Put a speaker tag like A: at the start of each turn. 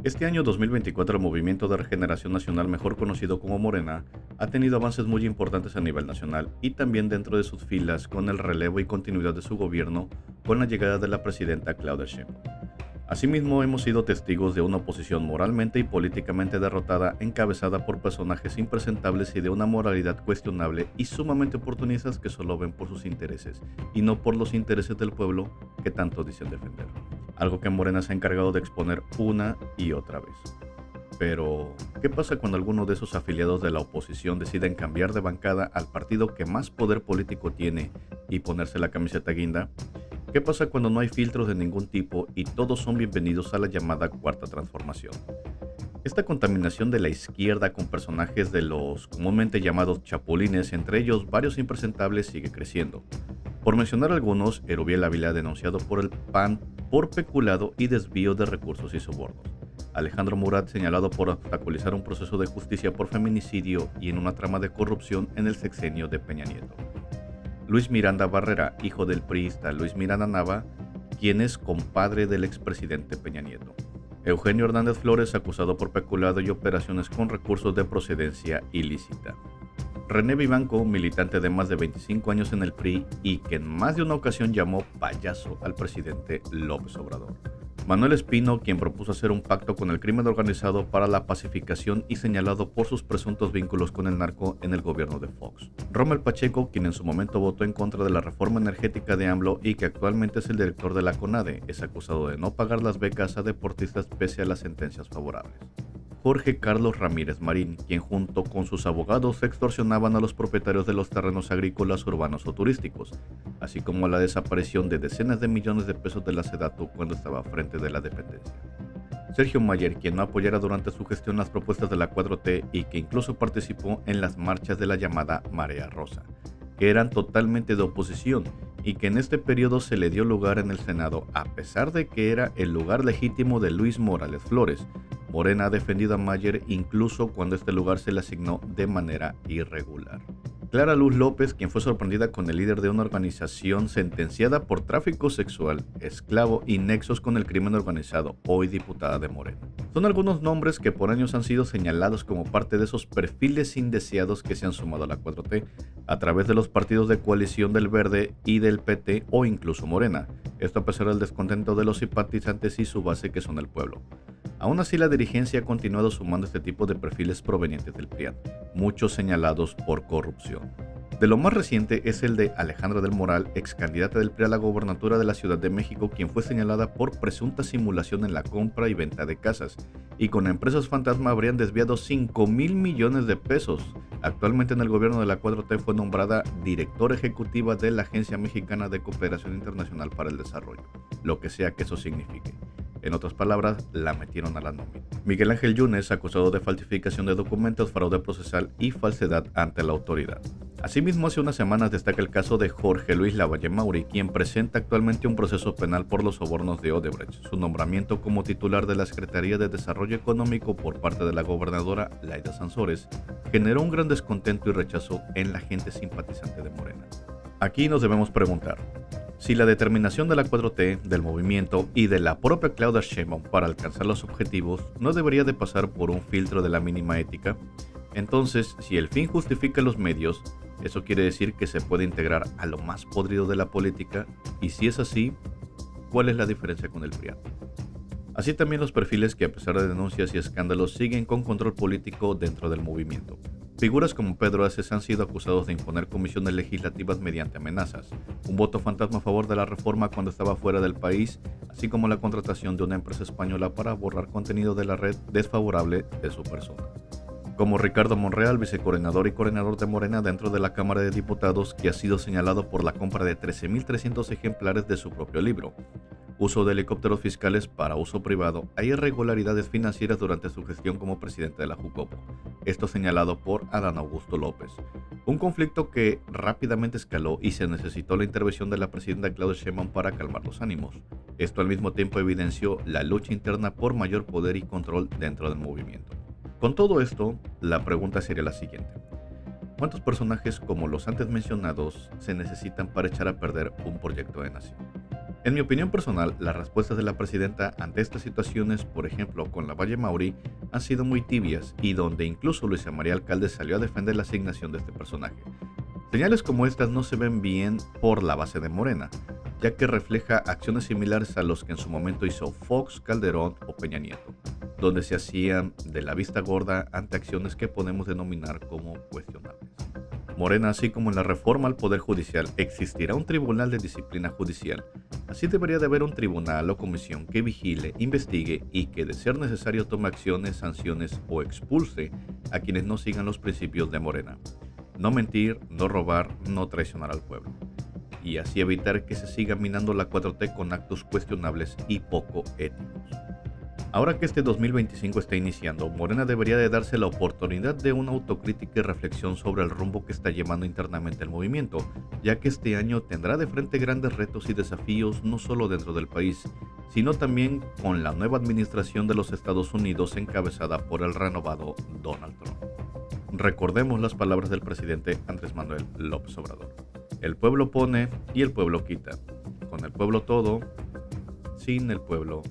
A: Este año 2024 el Movimiento de Regeneración Nacional, mejor conocido como Morena, ha tenido avances muy importantes a nivel nacional y también dentro de sus filas con el relevo y continuidad de su gobierno con la llegada de la presidenta Claudia Sheinbaum. Asimismo, hemos sido testigos de una oposición moralmente y políticamente derrotada, encabezada por personajes impresentables y de una moralidad cuestionable y sumamente oportunistas que solo ven por sus intereses y no por los intereses del pueblo que tanto dicen defender. Algo que Morena se ha encargado de exponer una y otra vez. Pero, ¿qué pasa cuando alguno de esos afiliados de la oposición deciden cambiar de bancada al partido que más poder político tiene y ponerse la camiseta guinda? ¿Qué pasa cuando no hay filtros de ningún tipo y todos son bienvenidos a la llamada cuarta transformación? Esta contaminación de la izquierda con personajes de los comúnmente llamados chapulines, entre ellos varios impresentables, sigue creciendo. Por mencionar algunos, Erubiel Ávila denunciado por el PAN por peculado y desvío de recursos y sobornos. Alejandro Murat señalado por obstaculizar un proceso de justicia por feminicidio y en una trama de corrupción en el sexenio de Peña Nieto. Luis Miranda Barrera, hijo del priista Luis Miranda Nava, quien es compadre del expresidente Peña Nieto. Eugenio Hernández Flores, acusado por peculado y operaciones con recursos de procedencia ilícita. René Vivanco, militante de más de 25 años en el PRI y que en más de una ocasión llamó payaso al presidente López Obrador. Manuel Espino, quien propuso hacer un pacto con el crimen organizado para la pacificación y señalado por sus presuntos vínculos con el narco en el gobierno de Fox. Rommel Pacheco, quien en su momento votó en contra de la reforma energética de AMLO y que actualmente es el director de la CONADE, es acusado de no pagar las becas a deportistas pese a las sentencias favorables. Jorge Carlos Ramírez Marín, quien junto con sus abogados extorsionaban a los propietarios de los terrenos agrícolas, urbanos o turísticos, así como la desaparición de decenas de millones de pesos de la SEDATU cuando estaba frente de la dependencia. Sergio Mayer, quien no apoyara durante su gestión las propuestas de la 4T y que incluso participó en las marchas de la llamada Marea Rosa, que eran totalmente de oposición y que en este periodo se le dio lugar en el Senado a pesar de que era el lugar legítimo de Luis Morales Flores. Morena ha defendido a Mayer incluso cuando este lugar se le asignó de manera irregular. Clara Luz López, quien fue sorprendida con el líder de una organización sentenciada por tráfico sexual, esclavo y nexos con el crimen organizado, hoy diputada de Morena. Son algunos nombres que por años han sido señalados como parte de esos perfiles indeseados que se han sumado a la 4T a través de los partidos de coalición del Verde y del PT o incluso Morena. Esto a pesar del descontento de los simpatizantes y su base que son el pueblo. Aún así, la dirigencia ha continuado sumando este tipo de perfiles provenientes del PRIAN, muchos señalados por corrupción. De lo más reciente es el de Alejandra del Moral, ex candidata del PRI a la gobernatura de la Ciudad de México, quien fue señalada por presunta simulación en la compra y venta de casas, y con empresas fantasma habrían desviado 5,000 millones de pesos. Actualmente en el gobierno de la 4T fue nombrada directora ejecutiva de la Agencia Mexicana de Cooperación Internacional para el Desarrollo, lo que sea que eso signifique. En otras palabras, la metieron a la nómina. Miguel Ángel Yunes, acusado de falsificación de documentos, fraude procesal y falsedad ante la autoridad. Asimismo, hace unas semanas destaca el caso de Jorge Luis Lavalle Mauri, quien presenta actualmente un proceso penal por los sobornos de Odebrecht. Su nombramiento como titular de la Secretaría de Desarrollo Económico por parte de la gobernadora Laida Sansores generó un gran descontento y rechazo en la gente simpatizante de Morena. Aquí nos debemos preguntar, si la determinación de la 4T, del movimiento y de la propia Claudia Sheinbaum para alcanzar los objetivos no debería de pasar por un filtro de la mínima ética, entonces si el fin justifica los medios, eso quiere decir que se puede integrar a lo más podrido de la política, y si es así, ¿cuál es la diferencia con el PRIAN? Así también los perfiles que a pesar de denuncias y escándalos siguen con control político dentro del movimiento. Figuras como Pedro Aces han sido acusados de imponer comisiones legislativas mediante amenazas, un voto fantasma a favor de la reforma cuando estaba fuera del país, así como la contratación de una empresa española para borrar contenido de la red desfavorable de su persona. Como Ricardo Monreal, vicecoordinador y coordinador de Morena dentro de la Cámara de Diputados, que ha sido señalado por la compra de 13.300 ejemplares de su propio libro, uso de helicópteros fiscales para uso privado e irregularidades financieras durante su gestión como presidente de la Jucopo. Esto señalado por Adán Augusto López. Un conflicto que rápidamente escaló y se necesitó la intervención de la presidenta Claudia Sheinbaum para calmar los ánimos. Esto al mismo tiempo evidenció la lucha interna por mayor poder y control dentro del movimiento. Con todo esto, la pregunta sería la siguiente. ¿Cuántos personajes como los antes mencionados se necesitan para echar a perder un proyecto de nación? En mi opinión personal, las respuestas de la presidenta ante estas situaciones, por ejemplo con la Valle Mauri, han sido muy tibias y donde incluso Luisa María Alcalde salió a defender la asignación de este personaje. Señales como estas no se ven bien por la base de Morena, ya que refleja acciones similares a los que en su momento hizo Fox, Calderón o Peña Nieto, donde se hacían de la vista gorda ante acciones que podemos denominar como cuestionables. Morena, así como en la reforma al Poder Judicial, existirá un tribunal de disciplina judicial. Así debería de haber un tribunal o comisión que vigile, investigue y que de ser necesario tome acciones, sanciones o expulse a quienes no sigan los principios de Morena. No mentir, no robar, no traicionar al pueblo. Y así evitar que se siga minando la 4T con actos cuestionables y poco éticos. Ahora que este 2025 está iniciando, Morena debería de darse la oportunidad de una autocrítica y reflexión sobre el rumbo que está llevando internamente el movimiento, ya que este año tendrá de frente grandes retos y desafíos no solo dentro del país, sino también con la nueva administración de los Estados Unidos encabezada por el renovado Donald Trump. Recordemos las palabras del presidente Andrés Manuel López Obrador. El pueblo pone y el pueblo quita. Con el pueblo todo, sin el pueblo